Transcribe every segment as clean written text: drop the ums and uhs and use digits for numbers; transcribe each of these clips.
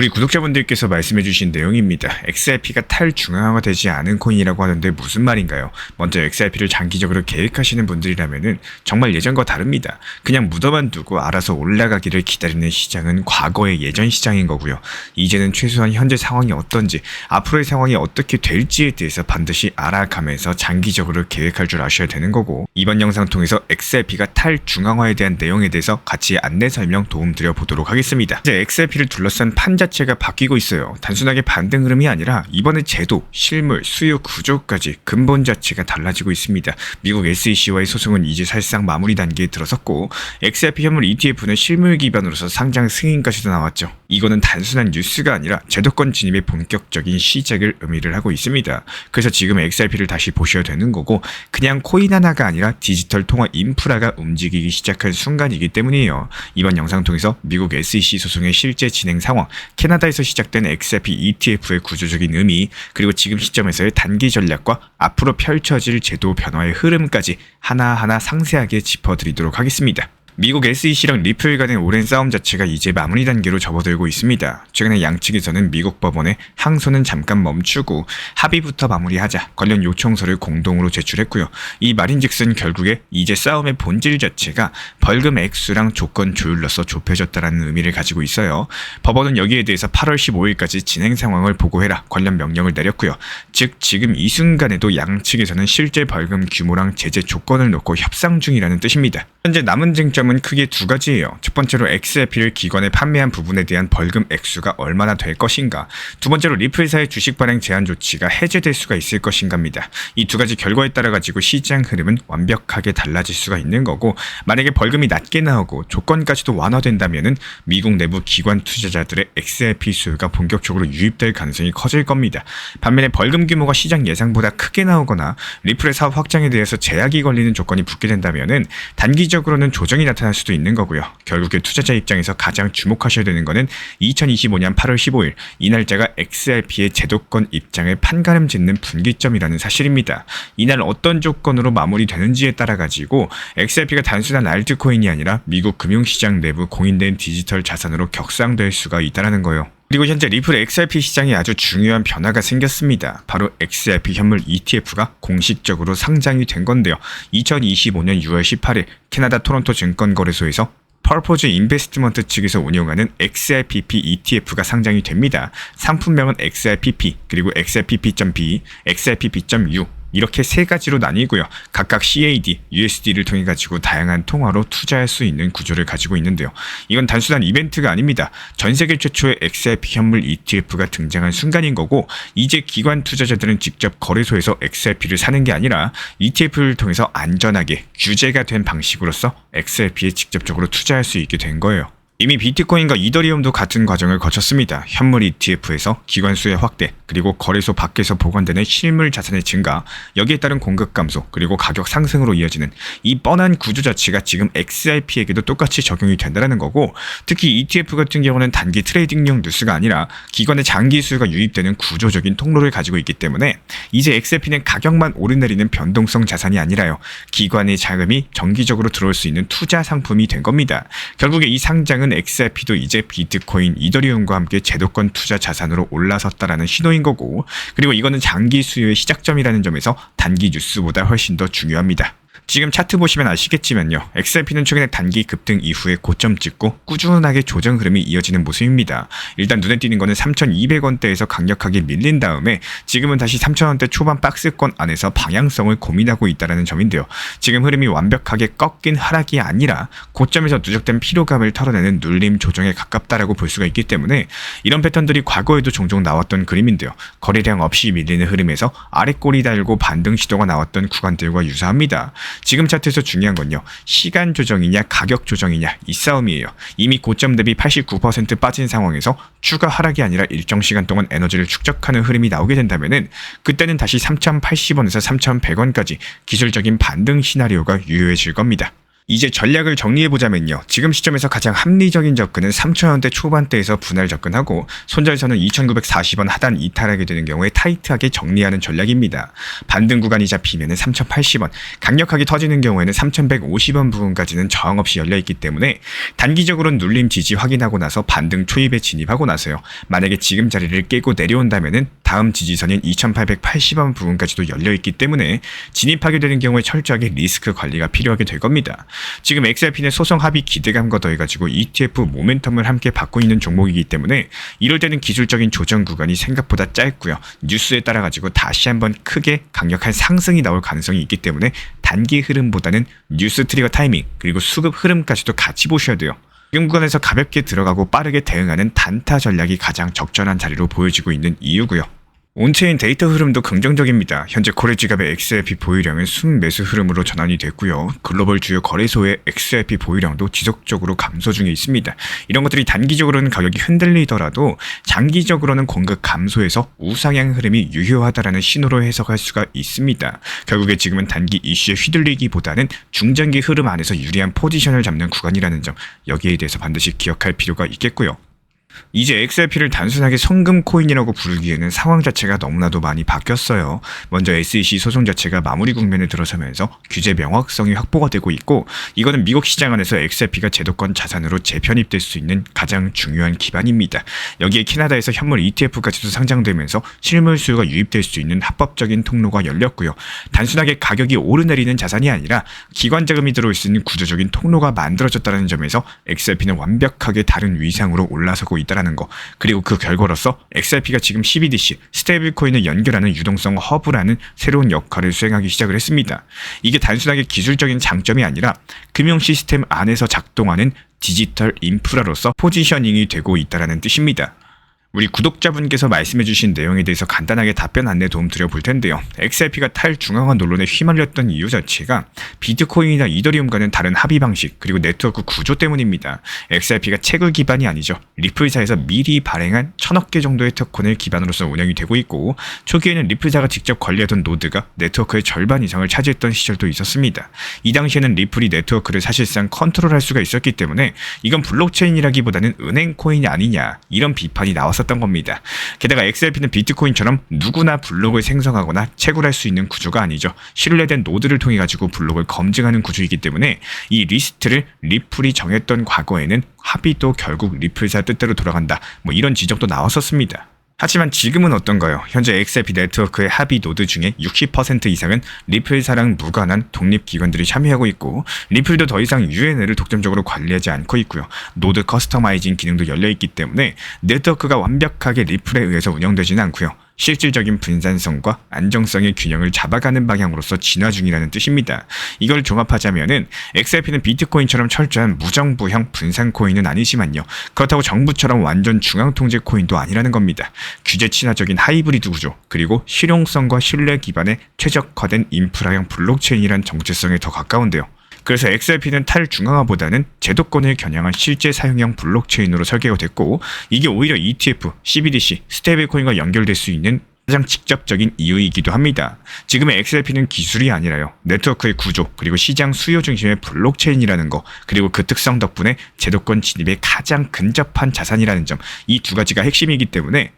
우리 구독자분들께서 말씀해주신 내용입니다. XRP가 탈중앙화되지 않은 코인이라고 하는데 무슨 말인가요? 먼저 XRP를 장기적으로 계획하시는 분들이라면 정말 예전과 다릅니다. 그냥 묻어만 두고 알아서 올라가기를 기다리는 시장은 과거의 예전 시장인 거고요. 이제는 최소한 현재 상황이 어떤지, 앞으로의 상황이 어떻게 될지에 대해서 반드시 알아가면서 장기적으로 계획할 줄 아셔야 되는 거고, 이번 영상 통해서 XRP가 탈중앙화에 대한 내용에 대해서 같이 안내 설명 도움 드려보도록 하겠습니다. 이제 XRP를 둘러싼 판 자체가 바뀌고 있어요. 단순하게 반등 흐름이 아니라 이번에 제도, 실물, 수요 구조까지 근본 자체가 달라지고 있습니다. 미국 SEC와의 소송은 이제 사실상 마무리 단계에 들어섰고, XRP 현물 ETF는 실물 기반으로서 상장 승인까지도 나왔죠. 이거는 단순한 뉴스가 아니라 제도권 진입의 본격적인 시작을 의미를 하고 있습니다. 그래서 지금 XRP를 다시 보셔야 되는 거고, 그냥 코인 하나가 아니라 디지털 통화 인프라가 움직이기 시작한 순간이기 때문이에요. 이번 영상 통해서 미국 SEC 소송의 실제 진행 상황, 캐나다에서 시작된 XRP ETF의 구조적인 의미, 그리고 지금 시점에서의 단기 전략과 앞으로 펼쳐질 제도 변화의 흐름까지 하나하나 상세하게 짚어드리도록 하겠습니다. 미국 SEC랑 리플 간의 오랜 싸움 자체가 이제 마무리 단계로 접어들고 있습니다. 최근에 양측에서는 미국 법원에 항소는 잠깐 멈추고 합의부터 마무리하자 관련 요청서를 공동으로 제출했고요. 이 말인즉슨 결국에 이제 싸움의 본질 자체가 벌금 액수랑 조건 조율로서 좁혀졌다는 의미를 가지고 있어요. 법원은 여기에 대해서 8월 15일까지 진행 상황을 보고해라 관련 명령을 내렸고요. 즉 지금 이 순간에도 양측에서는 실제 벌금 규모랑 제재 조건을 놓고 협상 중이라는 뜻입니다. 현재 남은 쟁점은 크게 두 가지예요. 첫 번째로 XRP를 기관에 판매한 부분에 대한 벌금 액수가 얼마나 될 것인가, 두 번째로 리플사의 주식 발행 제한 조치가 해제될 수가 있을 것인가입니다. 이 두 가지 결과에 따라 가지고 시장 흐름은 완벽하게 달라질 수가 있는 거고, 만약에 벌금이 낮게 나오고 조건까지도 완화된다면은 미국 내부 기관 투자자들의 XRP 수요가 본격적으로 유입될 가능성이 커질 겁니다. 반면에 벌금 규모가 시장 예상보다 크게 나오거나 리플의 사업 확장에 대해서 제약이 걸리는 조건이 붙게 된다면은 단기적으로는 조정이 나타날 수도 있는 거고요. 결국에 투자자 입장에서 가장 주목하셔야 되는 거는 2025년 8월 15일 이 날짜가 XRP의 제도권 입장을 판가름 짓는 분기점이라는 사실입니다. 이날 어떤 조건으로 마무리되는지에 따라 가지고 XRP가 단순한 알트코인이 아니라 미국 금융시장 내부 공인된 디지털 자산으로 격상될 수가 있다는 거예요. 그리고 현재 리플 XRP 시장에 아주 중요한 변화가 생겼습니다. 바로 XRP 현물 ETF가 공식적으로 상장이 된 건데요. 2025년 6월 18일 캐나다 토론토 증권거래소에서 퍼포즈 인베스트먼트 측에서 운영하는 XRPP ETF가 상장이 됩니다. 상품명은 XRPP, 그리고 XRPP.B, XRPP.U 이렇게 세 가지로 나뉘고요. 각각 CAD, USD를 통해 가지고 다양한 통화로 투자할 수 있는 구조를 가지고 있는데요. 이건 단순한 이벤트가 아닙니다. 전 세계 최초의 XRP 현물 ETF가 등장한 순간인 거고, 이제 기관 투자자들은 직접 거래소에서 XRP를 사는 게 아니라 ETF를 통해서 안전하게 규제가 된 방식으로서 XRP에 직접적으로 투자할 수 있게 된 거예요. 이미 비트코인과 이더리움도 같은 과정을 거쳤습니다. 현물 ETF에서 기관 수의 확대, 그리고 거래소 밖에서 보관되는 실물 자산의 증가, 여기에 따른 공급 감소, 그리고 가격 상승으로 이어지는 이 뻔한 구조 자체가 지금 XRP에게도 똑같이 적용이 된다는 거고, 특히 ETF 같은 경우는 단기 트레이딩용 뉴스가 아니라 기관의 장기 수요가 유입되는 구조적인 통로를 가지고 있기 때문에 이제 XRP는 가격만 오르내리는 변동성 자산이 아니라요, 기관의 자금이 정기적으로 들어올 수 있는 투자 상품이 된 겁니다. 결국에 이 상장은 XRP도 이제 비트코인, 이더리움과 함께 제도권 투자 자산으로 올라섰다라는 신호인 거고, 그리고 이거는 장기 수요의 시작점이라는 점에서 단기 뉴스보다 훨씬 더 중요합니다. 지금 차트 보시면 아시겠지만요, XRP는 최근에 단기 급등 이후에 고점 찍고 꾸준하게 조정 흐름이 이어지는 모습입니다. 일단 눈에 띄는 거는 3,200원대에서 강력하게 밀린 다음에 지금은 다시 3,000원대 초반 박스권 안에서 방향성을 고민하고 있다는 점인데요. 지금 흐름이 완벽하게 꺾인 하락이 아니라 고점에서 누적된 피로감을 털어내는 눌림 조정에 가깝다라고 볼 수가 있기 때문에 이런 패턴들이 과거에도 종종 나왔던 그림인데요. 거래량 없이 밀리는 흐름에서 아래 꼬리 달고 반등 시도가 나왔던 구간들과 유사합니다. 지금 차트에서 중요한 건요, 시간 조정이냐 가격 조정이냐 이 싸움이에요. 이미 고점 대비 89% 빠진 상황에서 추가 하락이 아니라 일정 시간 동안 에너지를 축적하는 흐름이 나오게 된다면은 그때는 다시 3,080원에서 3,100원까지 기술적인 반등 시나리오가 유효해질 겁니다. 이제 전략을 정리해보자면요. 지금 시점에서 가장 합리적인 접근은 3,000원대 초반대에서 분할 접근하고 손절선은 2,940원 하단 이탈하게 되는 경우에 타이트하게 정리하는 전략입니다. 반등 구간이 잡히면 3,080원, 강력하게 터지는 경우에는 3,150원 부분까지는 저항 없이 열려있기 때문에 단기적으로는 눌림 지지 확인하고 나서 반등 초입에 진입하고 나서요. 만약에 지금 자리를 깨고 내려온다면 다음 지지선인 2,880원 부분까지도 열려있기 때문에 진입하게 되는 경우에 철저하게 리스크 관리가 필요하게 될 겁니다. 지금 XRP는 소송 합의 기대감과 더해가지고 ETF 모멘텀을 함께 받고 있는 종목이기 때문에 이럴 때는 기술적인 조정 구간이 생각보다 짧고요. 뉴스에 따라가지고 다시 한번 크게 강력한 상승이 나올 가능성이 있기 때문에 단기 흐름보다는 뉴스 트리거 타이밍 그리고 수급 흐름까지도 같이 보셔야 돼요. 지금 구간에서 가볍게 들어가고 빠르게 대응하는 단타 전략이 가장 적절한 자리로 보여지고 있는 이유고요. 온체인 데이터 흐름도 긍정적입니다. 현재 거래 지갑의 XRP 보유량은 순매수 흐름으로 전환이 됐고요. 글로벌 주요 거래소의 XRP 보유량도 지속적으로 감소 중에 있습니다. 이런 것들이 단기적으로는 가격이 흔들리더라도 장기적으로는 공급 감소에서 우상향 흐름이 유효하다라는 신호로 해석할 수가 있습니다. 결국에 지금은 단기 이슈에 휘둘리기보다는 중장기 흐름 안에서 유리한 포지션을 잡는 구간이라는 점, 여기에 대해서 반드시 기억할 필요가 있겠고요. 이제 XRP를 단순하게 성금 코인이라고 부르기에는 상황 자체가 너무나도 많이 바뀌었어요. 먼저 SEC 소송 자체가 마무리 국면에 들어서면서 규제 명확성이 확보가 되고 있고, 이거는 미국 시장 안에서 XRP가 제도권 자산으로 재편입될 수 있는 가장 중요한 기반입니다. 여기에 캐나다에서 현물 ETF까지도 상장되면서 실물 수요가 유입될 수 있는 합법적인 통로가 열렸고요. 단순하게 가격이 오르내리는 자산이 아니라 기관 자금이 들어올 수 있는 구조적인 통로가 만들어졌다는 점에서 XRP는 완벽하게 다른 위상으로 올라서고 있다는 거, 그리고 그 결과로서 XRP가 지금 CBDC, 스테이블 코인을 연결하는 유동성 허브라는 새로운 역할을 수행하기 시작을 했습니다. 이게 단순하게 기술적인 장점이 아니라 금융 시스템 안에서 작동하는 디지털 인프라로서 포지셔닝이 되고 있다는 뜻입니다. 우리 구독자분께서 말씀해주신 내용에 대해서 간단하게 답변 안내 도움 드려볼 텐데요. XRP가 탈중앙화 논란에 휘말렸던 이유 자체가 비트코인이나 이더리움과는 다른 합의 방식 그리고 네트워크 구조 때문입니다. XRP가 채굴 기반이 아니죠. 리플사에서 미리 발행한 1,000억 개 정도의 토큰을 기반으로서 운영이 되고 있고, 초기에는 리플사가 직접 관리하던 노드가 네트워크의 절반 이상을 차지했던 시절도 있었습니다. 이 당시에는 리플이 네트워크를 사실상 컨트롤할 수가 있었기 때문에 이건 블록체인이라기보다는 은행 코인이 아니냐, 이런 비판이 나왔었던 겁니다. 게다가 XRP는 비트코인처럼 누구나 블록을 생성하거나 채굴할 수 있는 구조가 아니죠. 신뢰된 노드를 통해 가지고 블록을 검증하는 구조이기 때문에 이 리스트를 리플이 정했던 과거에는 합의도 결국 리플사 뜻대로 돌아간다, 뭐 이런 지적도 나왔었습니다. 하지만 지금은 어떤가요? 현재 XRP 네트워크의 합의 노드 중에 60% 이상은 리플사랑 무관한 독립기관들이 참여하고 있고, 리플도 더 이상 UNL을 독점적으로 관리하지 않고 있고요. 노드 커스터마이징 기능도 열려있기 때문에 네트워크가 완벽하게 리플에 의해서 운영되지는 않고요. 실질적인 분산성과 안정성의 균형을 잡아가는 방향으로서 진화 중이라는 뜻입니다. 이걸 종합하자면은 XRP는 비트코인처럼 철저한 무정부형 분산 코인은 아니지만요. 그렇다고 정부처럼 완전 중앙 통제 코인도 아니라는 겁니다. 규제 친화적인 하이브리드 구조, 그리고 실용성과 신뢰 기반의 최적화된 인프라형 블록체인이란 정체성에 더 가까운데요. 그래서 XRP는 탈중앙화보다는 제도권을 겨냥한 실제 사용형 블록체인으로 설계가 됐고, 이게 오히려 ETF, CBDC, 스테이블코인과 연결될 수 있는 가장 직접적인 이유이기도 합니다. 지금의 XRP는 기술이 아니라요, 네트워크의 구조 그리고 시장 수요 중심의 블록체인이라는 거, 그리고 그 특성 덕분에 제도권 진입에 가장 근접한 자산이라는 점, 이 두 가지가 핵심이기 때문에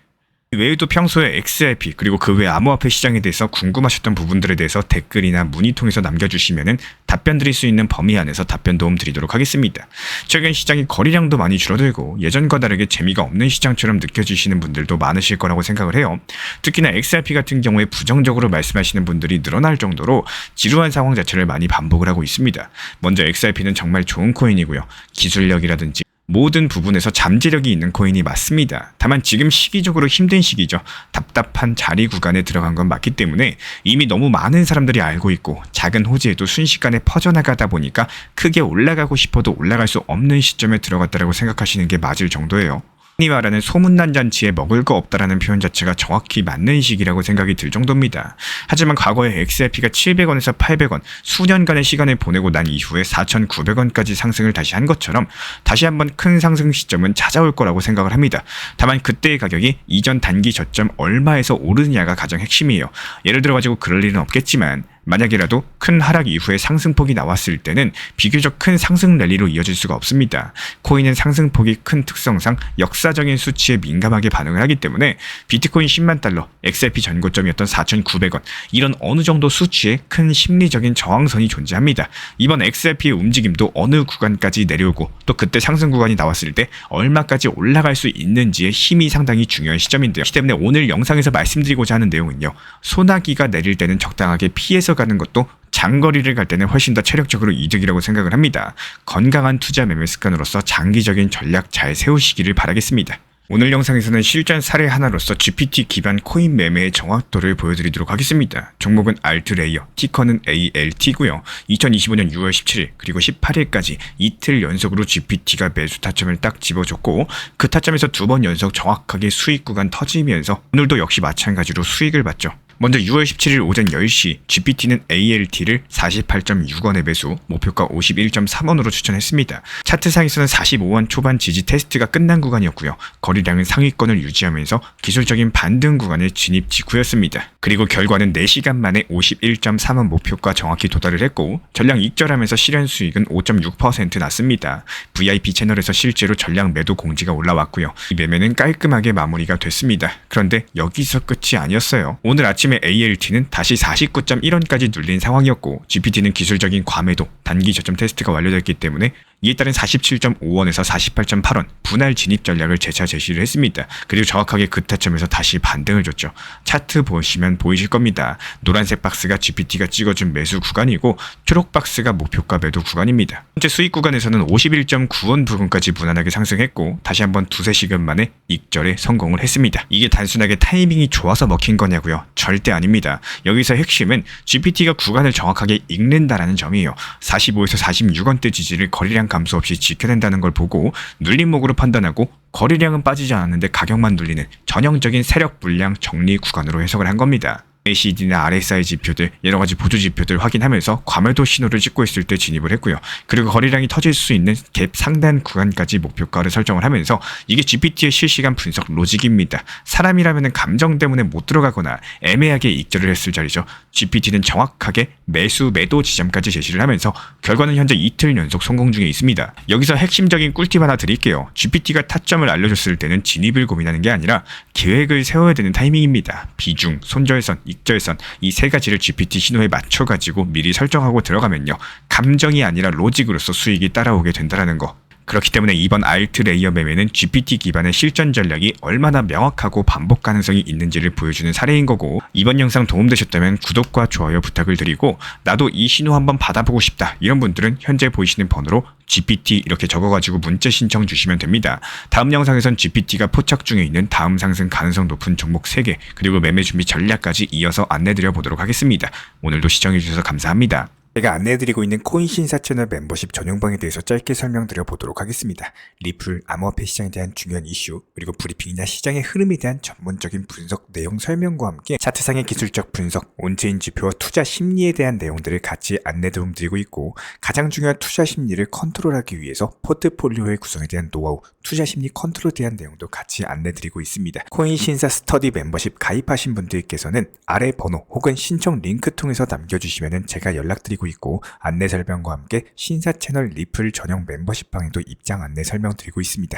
외에도 평소에 XRP 그리고 그 외 암호화폐 시장에 대해서 궁금하셨던 부분들에 대해서 댓글이나 문의 통해서 남겨주시면 답변 드릴 수 있는 범위 안에서 답변 도움 드리도록 하겠습니다. 최근 시장이 거래량도 많이 줄어들고 예전과 다르게 재미가 없는 시장처럼 느껴지시는 분들도 많으실 거라고 생각을 해요. 특히나 XRP 같은 경우에 부정적으로 말씀하시는 분들이 늘어날 정도로 지루한 상황 자체를 많이 반복을 하고 있습니다. 먼저 XRP는 정말 좋은 코인이고요. 기술력이라든지 모든 부분에서 잠재력이 있는 코인이 맞습니다. 다만 지금 시기적으로 힘든 시기죠. 답답한 자리 구간에 들어간 건 맞기 때문에 이미 너무 많은 사람들이 알고 있고 작은 호재에도 순식간에 퍼져나가다 보니까 크게 올라가고 싶어도 올라갈 수 없는 시점에 들어갔다라고 생각하시는 게 맞을 정도예요. 흔히 말하는 소문난 잔치에 먹을 거 없다라는 표현 자체가 정확히 맞는 시기라고 생각이 들 정도입니다. 하지만 과거에 XRP가 700원에서 800원 수년간의 시간을 보내고 난 이후에 4,900원까지 상승을 다시 한 것처럼 다시 한번 큰 상승 시점은 찾아올 거라고 생각을 합니다. 다만 그때의 가격이 이전 단기 저점 얼마에서 오르느냐가 가장 핵심이에요. 예를 들어 가지고 그럴 일은 없겠지만 만약이라도 큰 하락 이후에 상승폭이 나왔을 때는 비교적 큰 상승 랠리로 이어질 수가 없습니다. 코인은 상승폭이 큰 특성상 역사적인 수치에 민감하게 반응을 하기 때문에 비트코인 10만 달러, XRP 전고점이었던 4,900원, 이런 어느 정도 수치에 큰 심리적인 저항선이 존재합니다. 이번 XRP의 움직임도 어느 구간까지 내려오고 또 그때 상승 구간이 나왔을 때 얼마까지 올라갈 수 있는지의 힘이 상당히 중요한 시점인데요. 그렇기 때문에 오늘 영상에서 말씀드리고자 하는 내용은요, 소나기가 내릴 때는 적당하게 피해서 가는 것도 장거리를 갈 때는 훨씬 더 체력적으로 이득이라고 생각을 합니다. 건강한 투자 매매 습관으로서 장기적인 전략 잘 세우시기를 바라겠습니다. 오늘 영상에서는 실전 사례 하나로서 GPT 기반 코인 매매의 정확도를 보여드리도록 하겠습니다. 종목은 알트레이어, 티커는 ALT고요. 2025년 6월 17일 그리고 18일까지 이틀 연속으로 GPT가 매수 타점을 딱 집어줬고 그 타점에서 2번 연속 정확하게 수익 구간 터지면서 오늘도 역시 마찬가지로 수익을 봤죠. 먼저 6월 17일 오전 10시 GPT는 ALT를 48.6원에 매수, 목표가 51.3원으로 추천했습니다. 차트상에서는 45원 초반 지지 테스트가 끝난 구간이었고요. 거래량은 상위권을 유지하면서 기술적인 반등 구간에 진입 직후였습니다. 그리고 결과는 4시간 만에 51.3원 목표가 정확히 도달을 했고 전량 익절하면서 실현 수익은 5.6% 났습니다. VIP 채널에서 실제로 전량 매도 공지가 올라왔고요. 이 매매는 깔끔하게 마무리가 됐습니다. 그런데 여기서 끝이 아니었어요. 오늘 아침에 ALT는 다시 49.1원까지 눌린 상황이었고 GPT는 기술적인 과매도, 단기 저점 테스트가 완료됐기 때문에 이에 따른 47.5원에서 48.8원 분할 진입 전략을 재차 제시를 했습니다. 그리고 정확하게 그 타점에서 다시 반등을 줬죠. 차트 보시면 보이실 겁니다. 노란색 박스가 GPT가 찍어준 매수 구간이고 초록 박스가 목표가 매도 구간입니다. 현재 수익 구간에서는 51.9원 부근까지 무난하게 상승했고 다시 한번 2-3시간 만에 익절에 성공을 했습니다. 이게 단순하게 타이밍이 좋아서 먹힌 거냐고요? 절대 아닙니다. 여기서 핵심은 GPT가 구간을 정확하게 읽는다라는 점이에요. 45에서 46원대 지지를 거래량 감소 없이 지켜낸다는 걸 보고 눌림목으로 판단하고 거래량은 빠지지 않았는데 가격만 눌리는 전형적인 세력 물량 정리 구간으로 해석을 한 겁니다. ACD나 RSI 지표들, 여러가지 보조 지표들 확인하면서 과매도 신호를 찍고 있을 때 진입을 했고요. 그리고 거래량이 터질 수 있는 갭 상단 구간까지 목표가를 설정을 하면서 이게 GPT의 실시간 분석 로직입니다. 사람이라면 감정 때문에 못 들어가거나 애매하게 익절을 했을 자리죠. GPT는 정확하게 매수 매도 지점까지 제시를 하면서 결과는 현재 이틀 연속 성공 중에 있습니다. 여기서 핵심적인 꿀팁 하나 드릴게요. GPT가 타점을 알려줬을 때는 진입을 고민하는 게 아니라 계획을 세워야 되는 타이밍입니다. 비중, 손절선, 익절선 이 세 가지를 GPT 신호에 맞춰가지고 미리 설정하고 들어가면요. 감정이 아니라 로직으로서 수익이 따라오게 된다는 거. 그렇기 때문에 이번 알트레이어 매매는 GPT 기반의 실전 전략이 얼마나 명확하고 반복 가능성이 있는지를 보여주는 사례인 거고 이번 영상 도움되셨다면 구독과 좋아요 부탁을 드리고 나도 이 신호 한번 받아보고 싶다 이런 분들은 현재 보이시는 번호로 GPT 이렇게 적어가지고 문자 신청 주시면 됩니다. 다음 영상에선 GPT가 포착 중에 있는 다음 상승 가능성 높은 종목 3개 그리고 매매 준비 전략까지 이어서 안내드려 보도록 하겠습니다. 오늘도 시청해주셔서 감사합니다. 제가 안내해드리고 있는 코인 신사 채널 멤버십 전용방에 대해서 짧게 설명드려 보도록 하겠습니다. 리플, 암호화폐 시장에 대한 중요한 이슈, 그리고 브리핑이나 시장의 흐름에 대한 전문적인 분석 내용 설명과 함께 차트상의 기술적 분석, 온체인 지표와 투자 심리에 대한 내용들을 같이 안내 도움드리고 있고 가장 중요한 투자 심리를 컨트롤하기 위해서 포트폴리오의 구성에 대한 노하우, 투자 심리 컨트롤에 대한 내용도 같이 안내드리고 있습니다. 코인 신사 스터디 멤버십 가입하신 분들께서는 아래 번호 혹은 신청 링크 통해서 남겨주시면 제가 연락드리고 있고 안내 설명과 함께 신사 채널 리플 전용 멤버십 방에도 입장 안내 설명드리고 있습니다.